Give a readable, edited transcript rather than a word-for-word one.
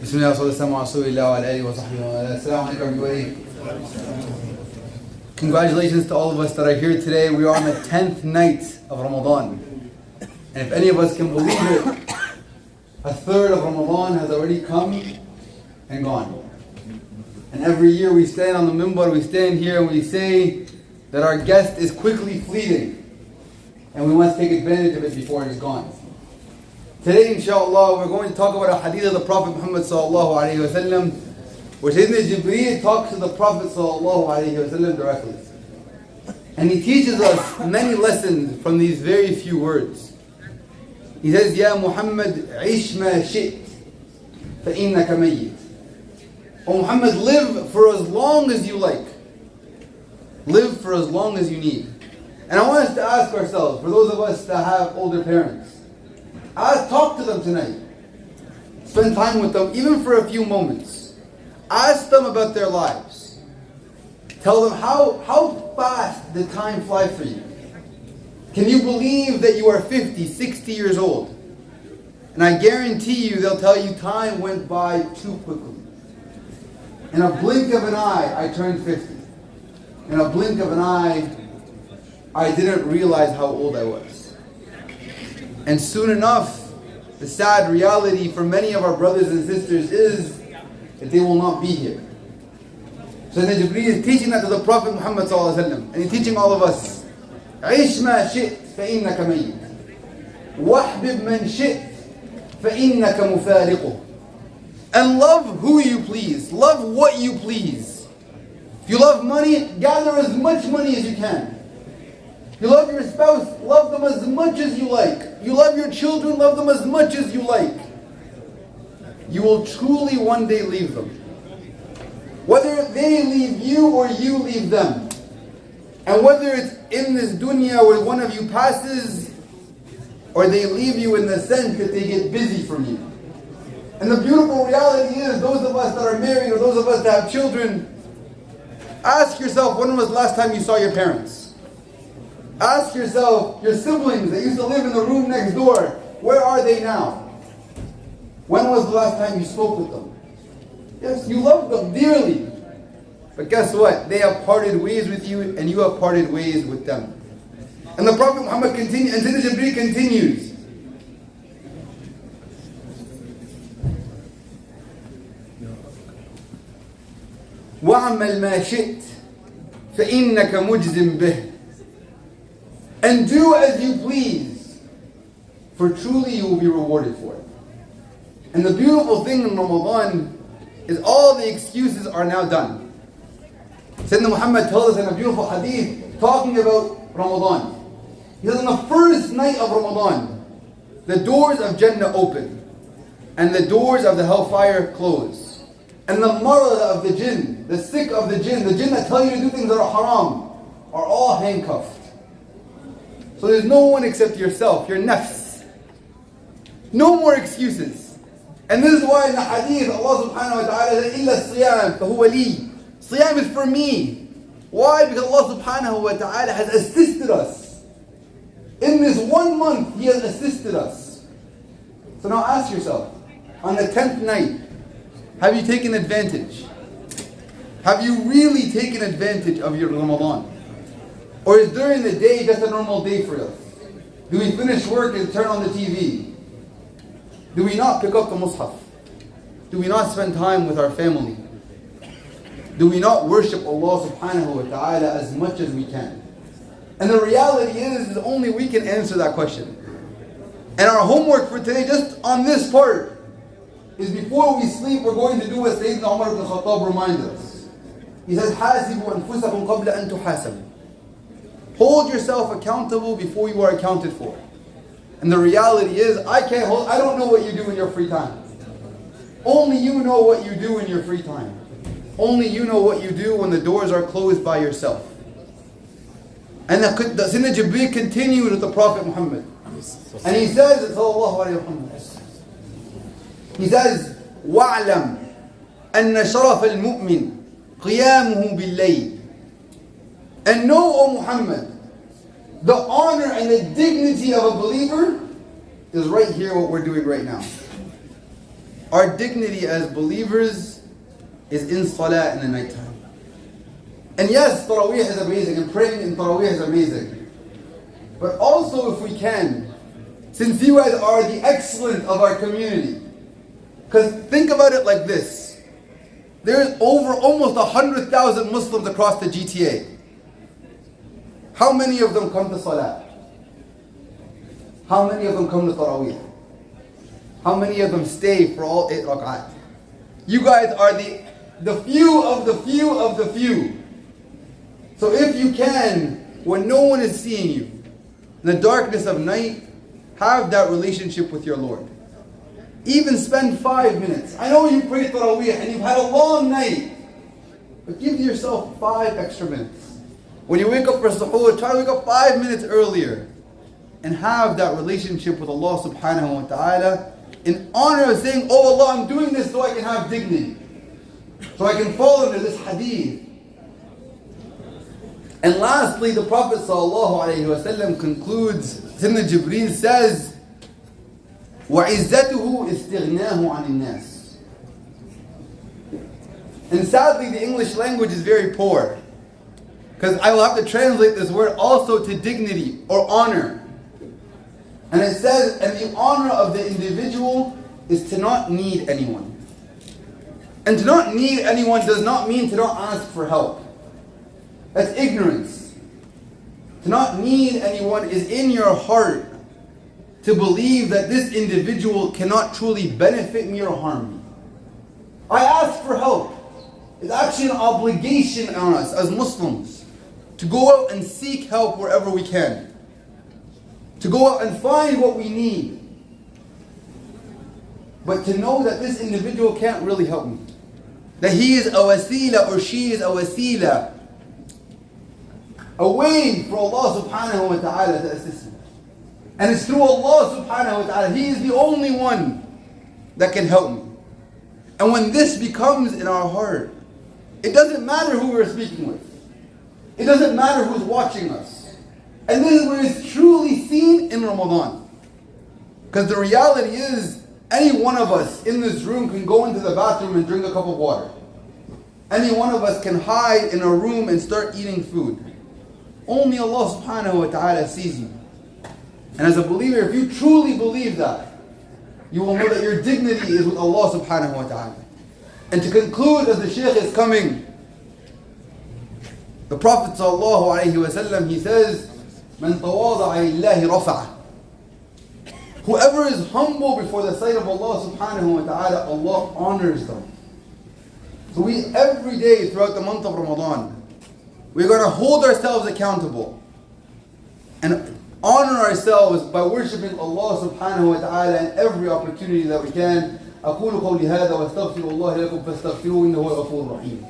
Bismillah wa Assalamu alaikum everybody. Congratulations to all of us that are here today. We are on the 10th night of Ramadan. And if any of us can believe it, a third of Ramadan has already come and gone. And every year we stand on the minbar, we stand here and we say that our guest is quickly fleeting. And we must take advantage of it before it is gone. Today, inshallah, we're going to talk about a hadith of the Prophet Muhammad sallallahu alayhi wa sallam, where Sayyidina Jibreel talks to the Prophet sallallahu alayhi wa sallam directly. And he teaches us many lessons from these very few words. He says, Ya Muhammad, ish ma shi't, fa innaka mayyit. O Muhammad, live for as long as you like. Live for as long as you need. And I want us to ask ourselves, for those of us that have older parents, talk to them tonight. Spend time with them, even for a few moments. Ask them about their lives. Tell them how fast the time flies for you. Can you believe that you are 50, 60 years old? And I guarantee you they'll tell you time went by too quickly. In a blink of an eye, I turned 50. In a blink of an eye, I didn't realize how old I was. And soon enough, the sad reality for many of our brothers and sisters is that they will not be here. So then Jibreel is teaching that to the Prophet Muhammad ﷺ, and he's teaching all of us. عِشْ مَا شِئْتْ فَإِنَّكَ مَيِّتْ وَاحْبِبْ مَنْ شِئْتْ فَإِنَّكَ مُفَارِقُهُ. And love who you please. Love what you please. If you love money, gather as much money as you can. You love your spouse, love them as much as you like. You love your children, love them as much as you like. You will truly one day leave them. Whether they leave you or you leave them. And whether it's in this dunya where one of you passes, or they leave you in the sense that they get busy from you. And the beautiful reality is, those of us that are married or those of us that have children, ask yourself, when was the last time you saw your parents? Ask yourself, your siblings that used to live in the room next door, where are they now? When was the last time you spoke with them? Yes, you love them dearly. But guess what? They have parted ways with you and you have parted ways with them. And the Prophet Muhammad continues, and Sayyidina Jibreel continues. وَعَمَّلْ مَا شِئْتْ فَإِنَّكَ مُجْزِمْ بِهِ. And do as you please, for truly you will be rewarded for it. And the beautiful thing in Ramadan is all the excuses are now done. Sayyidina Muhammad told us in a beautiful hadith talking about Ramadan. He says, on the first night of Ramadan, the doors of Jannah open, and the doors of the hellfire close. And the marad of the jinn, the sick of the jinn that tell you to do things that are haram, are all handcuffed. So there's no one except yourself, your nafs. No more excuses. And this is why in the hadith Allah subhanahu wa ta'ala says, إِلَّا الصِّيَامِ فَهُوَ لِي. Siyam is for me. Why? Because Allah subhanahu wa ta'ala has assisted us. In this 1 month, He has assisted us. So now ask yourself, on the 10th night, have you taken advantage? Have you really taken advantage of your Ramadan? Or is during the day just a normal day for us? Do we finish work and turn on the TV? Do we not pick up the mushaf? Do we not spend time with our family? Do we not worship Allah subhanahu wa ta'ala as much as we can? And the reality is only we can answer that question. And our homework for today, just on this part, is before we sleep, we're going to do what Sayyidina Umar ibn Khattab reminds us. He says, حَاسِبُوا أَنفُسَكُمْ قَبْلَ أَن تُحَاسَبُوا. Hold yourself accountable before you are accounted for. And the reality is, I don't know what you do in your free time. Only you know what you do in your free time. Only you know what you do when the doors are closed by yourself. And the Sayyidina Jibreel continued with the Prophet Muhammad. And he says, sallallahu alayhi wa sallam, he says, وَاعْلَمْ أَنَّ شَرَفَ الْمُؤْمِنِ قِيَامُهُ بِاللَّيْلِ. And know, O Muhammad, the honor and the dignity of a believer is right here, what we're doing right now. our dignity as believers is in salah in the nighttime. And yes, Taraweeh is amazing, and praying in Taraweeh is amazing. But also, if we can, since you guys are the excellence of our community, because think about it like this. There's over almost 100,000 Muslims across the GTA. How many of them come to Salah? How many of them come to Taraweeh? How many of them stay for all 8 rak'at? You guys are the few of the few of the few. So if you can, when no one is seeing you, in the darkness of night, have that relationship with your Lord. Even spend 5 minutes. I know you pray Taraweeh and you've had a long night, but give yourself 5 extra minutes. When you wake up for suhoor, try to wake up 5 minutes earlier and have that relationship with Allah subhanahu wa ta'ala in honor of saying, oh Allah, I'm doing this so I can have dignity, so I can fall under this hadith. And lastly, the Prophet sallallahu alayhi wa sallam concludes, Sayyidina Jibreel says, وَعِزَّتُهُ إِسْتِغْنَاهُ عَنِ النَّاسِ. And sadly, the English language is very poor, because I will have to translate this word also to dignity or honor. And it says, and the honor of the individual is to not need anyone. And to not need anyone does not mean to not ask for help. That's ignorance. To not need anyone is in your heart to believe that this individual cannot truly benefit me or harm me. I ask for help. It's actually an obligation on us as Muslims to go out and seek help wherever we can. To go out and find what we need. But to know that this individual can't really help me. That he is a wasila or she is a wasila, a way for Allah subhanahu wa ta'ala to assist me. And it's through Allah subhanahu wa ta'ala. He is the only one that can help me. And when this becomes in our heart, it doesn't matter who we're speaking with. It doesn't matter who's watching us. And this is where it's truly seen in Ramadan. Because the reality is, any one of us in this room can go into the bathroom and drink a cup of water. Any one of us can hide in a room and start eating food. Only Allah subhanahu wa ta'ala sees you. And as a believer, if you truly believe that, you will know that your dignity is with Allah subhanahu wa ta'ala. And to conclude, as the Shaykh is coming, the Prophet sallallahu alayhi wa sallam, he says, مَنْ تَوَاضَعَ لِلَّهِ رَفَعَهُ. Whoever is humble before the sight of Allah subhanahu wa ta'ala, Allah honors them. So we, every day throughout the month of Ramadan, we're going to hold ourselves accountable and honor ourselves by worshipping Allah subhanahu wa ta'ala in every opportunity that we can. أقول قولي هذا واستغفر الله لكم فاستغفروه إنه هو الغفور الرحيم.